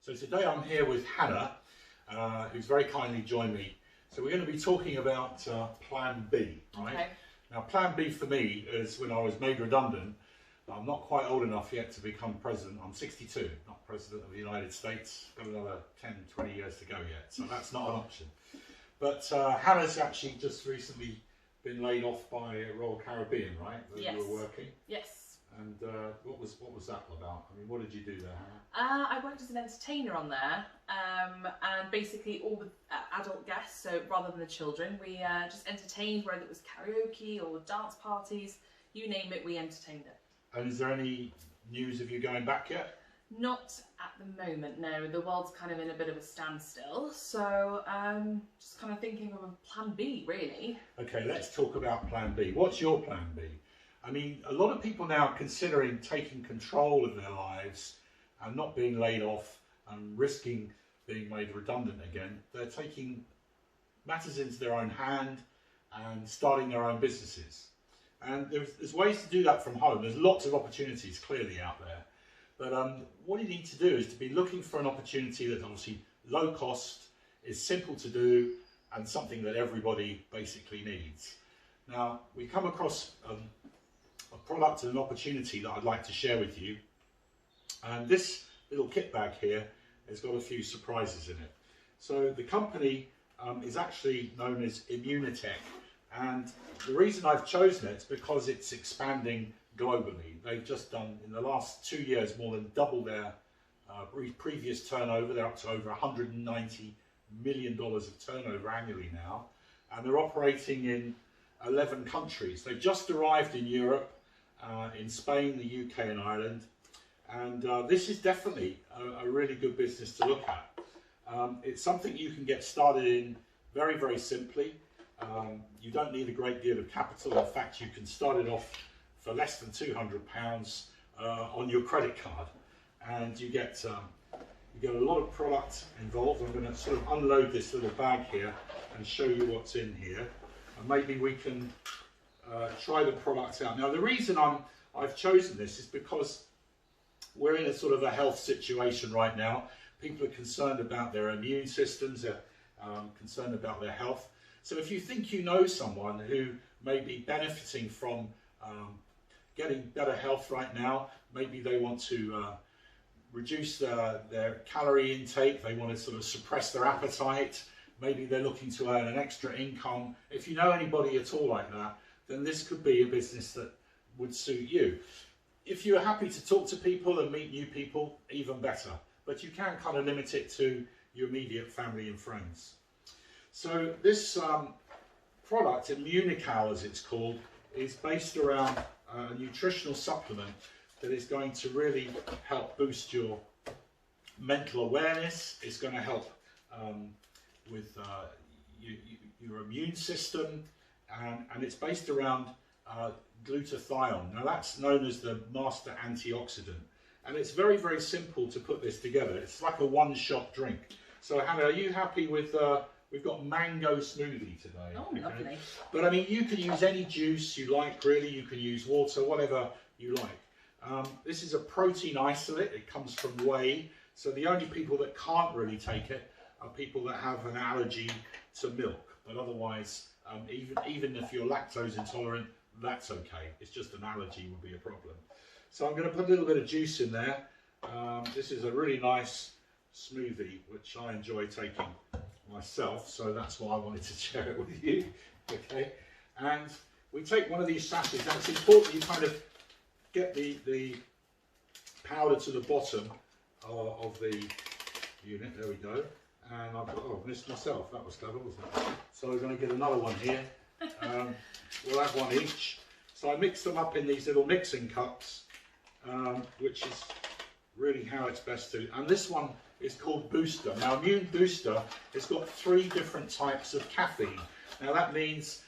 So today I'm here with Hannah, who's very kindly joined me. So we're going to be talking about Plan B, right? Okay. Now Plan B for me is when I was made redundant. I'm not quite old enough yet to become president. I'm 62, not president of the United States. Got another 10, 20 years to go yet, so that's not an option. But Hannah's actually just recently been laid off by Royal Caribbean, right? Where Yes. you were working. Yes. And what was that about? I mean, what did you do there, Hannah? I worked as an entertainer on there, and basically all the adult guests, so rather than the children, we just entertained, whether it was karaoke or dance parties, you name it, we entertained it. And is there any news of you going back yet? Not at the moment, no. The world's kind of in a bit of a standstill, so just kind of thinking of a plan B, really. Okay, let's talk about Plan B. What's your Plan B? I mean, a lot of people now are considering taking control of their lives and not being laid off and risking being made redundant again. They're taking matters into their own hand and starting their own businesses. And there's ways to do that from home. There's lots of opportunities clearly out there. But what you need to do is to be looking for an opportunity that's obviously low cost, is simple to do, and something that everybody basically needs. Now, we come across a product and an opportunity that I'd like to share with you. And this little kit bag here has got a few surprises in it. So the company is actually known as Immunitech. And the reason I've chosen it is because it's expanding globally. They've just done, in the last 2 years, more than double their previous turnover. They're up to over $190 million of turnover annually now. And they're operating in 11 countries. They've just arrived in Europe, in Spain, the UK and Ireland. And this is definitely a really good business to look at. It's something you can get started in very, very simply. You don't need a great deal of capital. In fact, you can start it off for less than £200 on your credit card. And you get a lot of product involved. I'm going to sort of unload this little bag here and show you what's in here. And maybe we can try the product out. Now, the reason I've chosen this is because we're in a sort of a health situation right now. People are concerned about their immune systems, they're concerned about their health. So if you think you know someone who may be benefiting from getting better health right now, maybe they want to reduce their calorie intake, they want to sort of suppress their appetite, maybe they're looking to earn an extra income. If you know anybody at all like that, then this could be a business that would suit you. If you're happy to talk to people and meet new people, even better. But you can kind of limit it to your immediate family and friends. So this product, Immunical as it's called, is based around a nutritional supplement that is going to really help boost your mental awareness. It's going to help with your immune system, and it's based around glutathione. Now that's known as the master antioxidant, and it's very, very simple to put this together. It's like a one-shot drink. So Hannah, are you happy with we've got mango smoothie today? Oh, okay? lovely. But I mean, you can use any juice you like, really. You can use water, whatever you like. This is a protein isolate. It comes from whey. So the only people that can't really take it are people that have an allergy to milk. But otherwise, even if you're lactose intolerant, that's okay. It's just an allergy would be a problem. So I'm going to put a little bit of juice in there. This is a really nice smoothie, which I enjoy taking myself. So that's why I wanted to share it with you. Okay. And we take one of these sachets. Now it's important you kind of get the powder to the bottom of the unit. There we go. And I've got, oh, I missed myself. That was clever, wasn't it? So we're going to get another one here. We'll have one each. So I mix them up in these little mixing cups, which is really how it's best to. And this one is called Booster. Now, Immune Booster has got 3 different types of caffeine. Now that means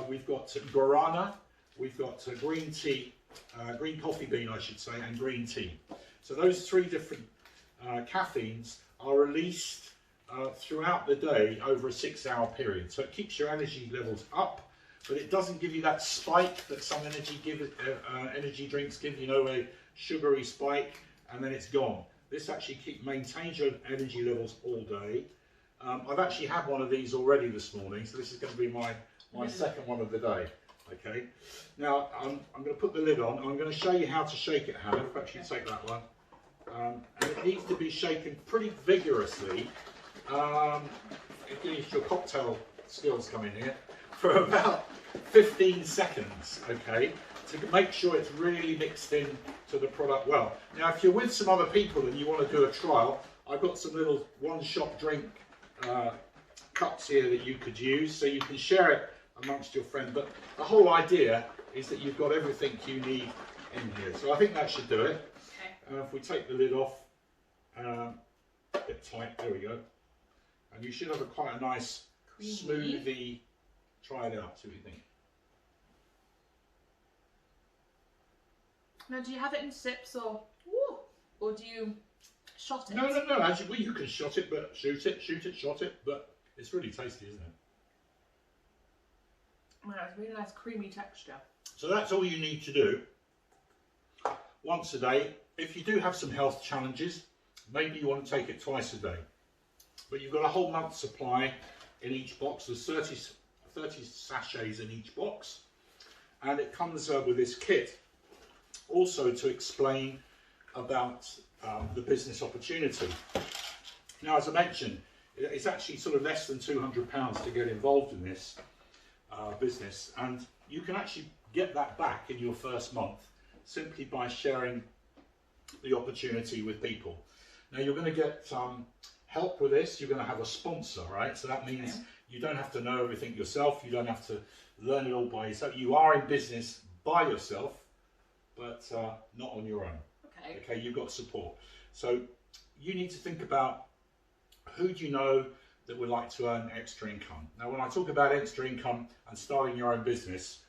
we've got guarana, we've got green tea, green coffee bean, I should say, and green tea. So those 3 different caffeines are released throughout the day over a 6-hour period. So it keeps your energy levels up, but it doesn't give you that spike that some energy drinks give, you know, a sugary spike and then it's gone. This actually maintains your energy levels all day. I've actually had one of these already this morning, so this is going to be my second one of the day. Okay, now I'm going to put the lid on and I'm going to show you how to shake it, Hannah. Perhaps you take that one. And it needs to be shaken pretty vigorously. If your cocktail skills come in here, for about 15 seconds, okay, to make sure it's really mixed in to the product well. Now, if you're with some other people and you want to do a trial, I've got some little one-shot drink cups here that you could use, so you can share it amongst your friends. But the whole idea is that you've got everything you need in here. So I think that should do it. Okay. If we take the lid off, a bit tight, there we go. And you should have quite a nice smoothie. Try it out, see what you think. Now, do you have it in sips or do you shot it? No. Actually, well, you can shot it, but shoot it, shot it. But it's really tasty, isn't it? Well, it's a really nice creamy texture. So that's all you need to do once a day. If you do have some health challenges, maybe you want to take it twice a day. But you've got a whole month's supply in each box. There's 30 sachets in each box. And it comes with this kit also to explain about the business opportunity. Now, as I mentioned, it's actually sort of less than £200 to get involved in this business, and you can actually get that back in your first month simply by sharing the opportunity with people. Now, you're going to get help with this. You're going to have a sponsor, right? So that means you don't have to know everything yourself. You don't have to learn it all by yourself. You are in business by yourself, but not on your own. Okay, you've got support. So you need to think about, who do you know that would like to earn extra income? Now, when I talk about extra income and starting your own business,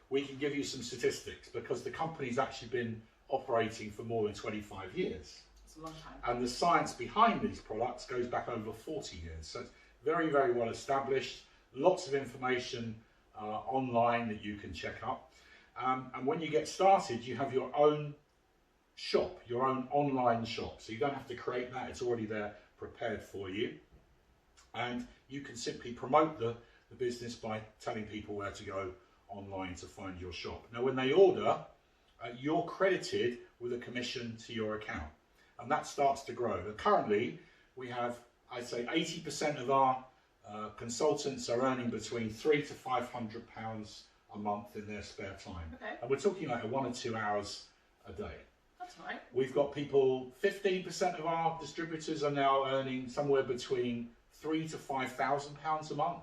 we can give you some statistics, because the company's actually been operating for more than 25 years. It's a long time. And the science behind these products goes back over 40 years. So it's very, very well established. Lots of information online that you can check up. And when you get started, you have your own shop, your own online shop. So you don't have to create that. It's already there prepared for you. And you can simply promote the business by telling people where to go online to find your shop. Now, when they order, you're credited with a commission to your account, and that starts to grow. And currently, we have, I'd say, 80% of our consultants are earning between £300 to £500 a month in their spare time. Okay. And we're talking like 1 or 2 hours a day. That's right. We've got people, 15% of our distributors are now earning somewhere between £3,000 to £5,000 a month.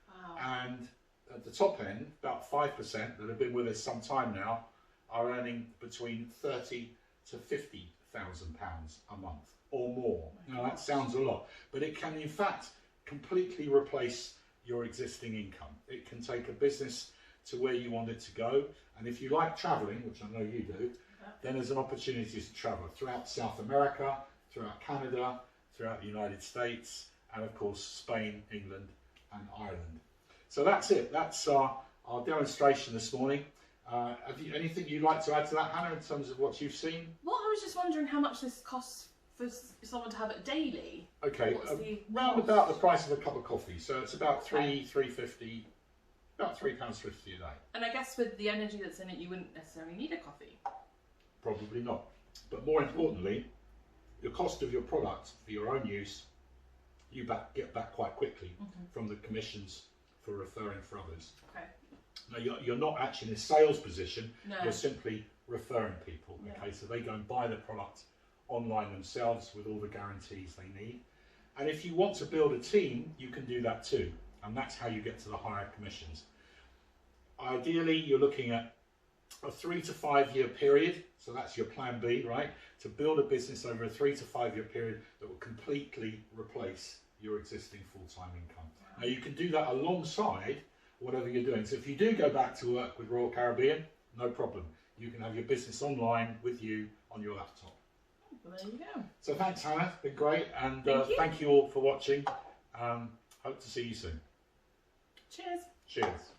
Wow. And at the top end, about 5% that have been with us some time now are earning between £30,000 to £50,000 a month or more. Now, that sounds a lot, but it can in fact completely replace your existing income. It can take a business to where you want it to go. And if you like traveling, which I know you do, then there's an opportunity to travel throughout South America, throughout Canada, throughout the United States, and of course Spain, England and Ireland. So that's it. That's our demonstration this morning. Have you anything you'd like to add to that, Hannah, in terms of what you've seen? Well, I was just wondering how much this costs for someone to have it daily. Okay, round about the price of a cup of coffee. So it's about £3.50, about £3.50 a day. And I guess with the energy that's in it, you wouldn't necessarily need a coffee. Probably not. But more importantly, the cost of your product for your own use, you get back quite quickly from the commissions for referring for others. Okay. Now, you're not actually in a sales position. No. You're simply referring people. Yeah. Okay, so they go and buy the product online themselves with all the guarantees they need. And if you want to build a team, you can do that too. And that's how you get to the higher commissions. Ideally, you're looking at a 3 to 5 year period. So that's your plan B, right? To build a business over a 3 to 5 year period that will completely replace your existing full-time income. Wow. Now, you can do that alongside whatever you're doing. So if you do go back to work with Royal Caribbean, no problem. You can have your business online with you on your laptop. Well, there you go. So thanks, Hannah. It's been great. And thank you all for watching. Hope to see you soon. Cheers. Cheers.